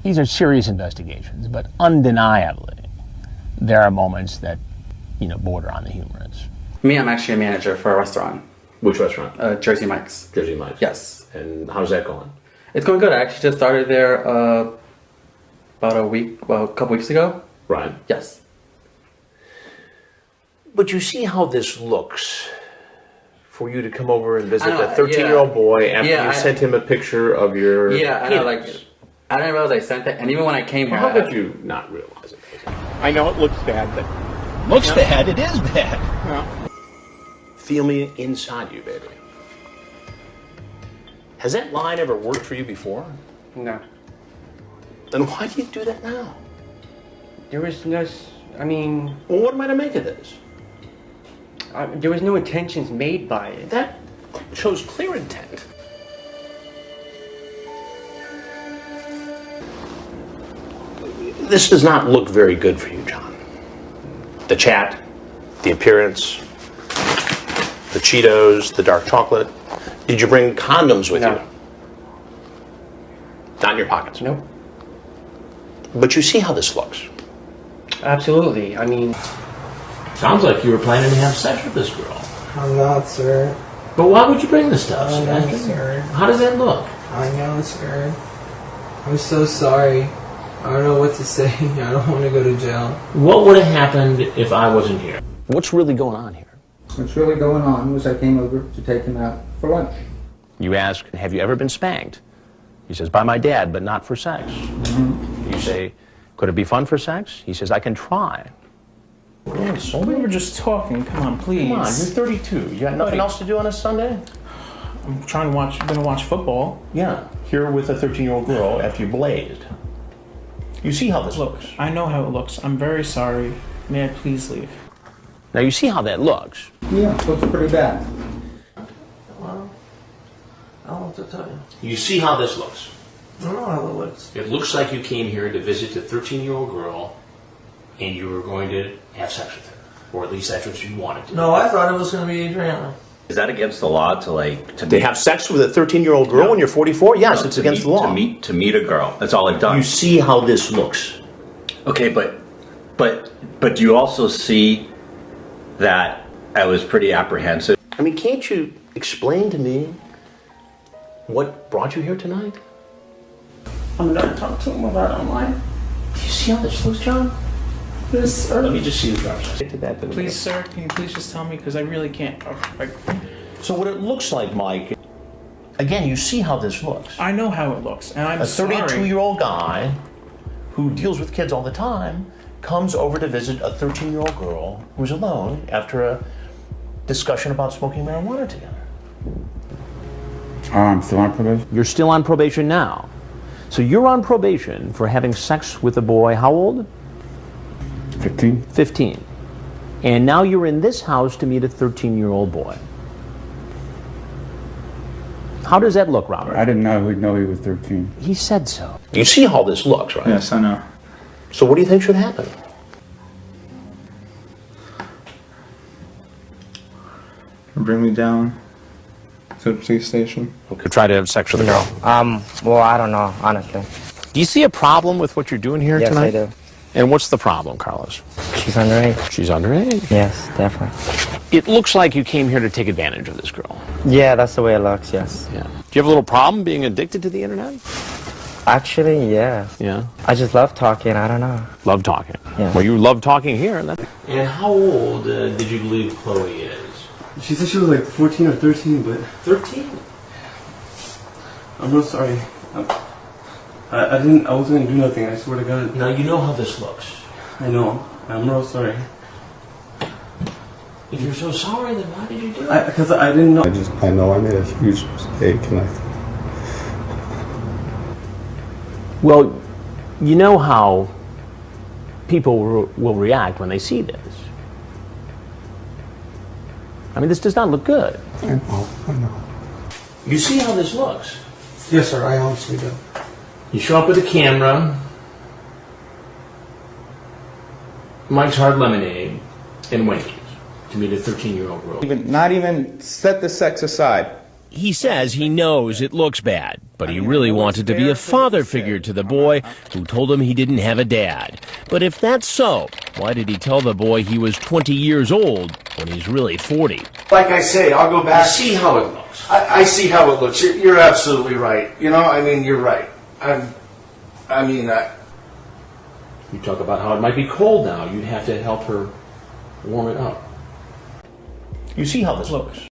These are serious investigations, but undeniably, there are moments that, border on the humorous. Me, I'm actually a manager for a restaurant. Which restaurant? Jersey Mike's. Jersey Mike's. Yes. And how's that going? It's going good. I actually just started there about a couple weeks ago. Right. Yes. But you see how this looks for you to come over and visit a 13-year-old boy after you sent him a picture of your I know, I didn't realize I sent that, and even when I came here... How could you not realize it? I know it looks bad, but... Looks bad? It is bad. Well, feel me inside you, baby. Has that line ever worked for you before? No. Then why do you do that now? There was no... Well, what am I to make of this? There was no intentions made by it. That shows clear intent. This does not look very good for you, John. The chat, the appearance, the Cheetos, the dark chocolate. Did you bring condoms with you? Not in your pockets? Nope. But you see how this looks. Absolutely. Sounds like you were planning to have sex with this girl. I'm not, sir. But why would you bring this stuff? I know, sir. How does that look? I know, sir. I'm so sorry. I don't know what to say. I don't want to go to jail. What would have happened if I wasn't here? What's really going on here? What's really going on was I came over to take him out for lunch. You ask, have you ever been spanked? He says, by my dad, but not for sex. Mm-hmm. You say, could it be fun for sex? He says, I can try. Man, We were just talking. Come on, please. Come on, you're 32. You got nothing else to do on a Sunday? I'm gonna watch football. Yeah, here with a 13-year-old girl after you blazed. You see how this looks. I know how it looks. I'm very sorry. May I please leave? Now you see how that looks. Yeah, it looks pretty bad. Well, I don't know what to tell you. You see how this looks. I don't know how it looks. It looks like you came here to visit a 13-year-old girl and you were going to have sex with her. Or at least that's what you wanted to do. No, I thought it was going to be Adriana. Is that against the law to have sex with a 13-year-old girl when you're 44? Yes, it's against the law. To meet a girl. That's all I've done. You see how this looks. Okay, but do you also see that I was pretty apprehensive? Can't you explain to me what brought you here tonight? I'm gonna talk to him about it online. Do you see how this looks, John? Yes, sir. Let me just see the driver's license. Please, sir, can you please just tell me? Because I really can't. So what it looks like, Mike, again, you see how this looks. I know how it looks, and I'm a sorry. 32-year-old guy who deals with kids all the time comes over to visit a 13-year-old girl who's alone after a discussion about smoking marijuana together. I'm still on probation? You're still on probation now. So you're on probation for having sex with a boy, how old? 15. 15. And now you're in this house to meet a 13-year-old boy. How does that look, Robert? I didn't know he was 13. He said so. You see how this looks, right? Yes, I know. So what do you think should happen? Bring me down to the police station. Okay. Try to have sex with a girl. Well, I don't know, honestly. Do you see a problem with what you're doing here tonight? Yes, I do. And what's the problem, Carlos? She's underage. She's underage? Yes, definitely. It looks like you came here to take advantage of this girl. Yeah, that's the way it looks, yes. Yeah. Do you have a little problem being addicted to the internet? Actually, yeah. Yeah. I just love talking, I don't know. Love talking. Yeah. Well, you love talking here. And how old did you believe Chloe is? She said she was like 14 or 13, but... 13? I'm real sorry. I wasn't gonna do nothing, I swear to God. Now you know how this looks. I know. I'm real sorry. If you're so sorry, then why did you do it? Because I didn't know. I know I made a huge mistake, and Well, you know how people will react when they see this. This does not look good. I know. You see how this looks. Yes, sir, I honestly do. You show up with a camera, Mike's Hard Lemonade, and Wendy's to meet a 13-year-old girl. Not even set the sex aside. He says he knows it looks bad, but he really wanted to be a father figure to the boy who told him he didn't have a dad. But if that's so, why did he tell the boy he was 20 years old when he's really 40? Like I say, I'll go back. You see how it looks. I see how it looks. You're absolutely right. You know, I mean, you're right. You talk about how it might be cold now. You'd have to help her warm it up. You see how this looks.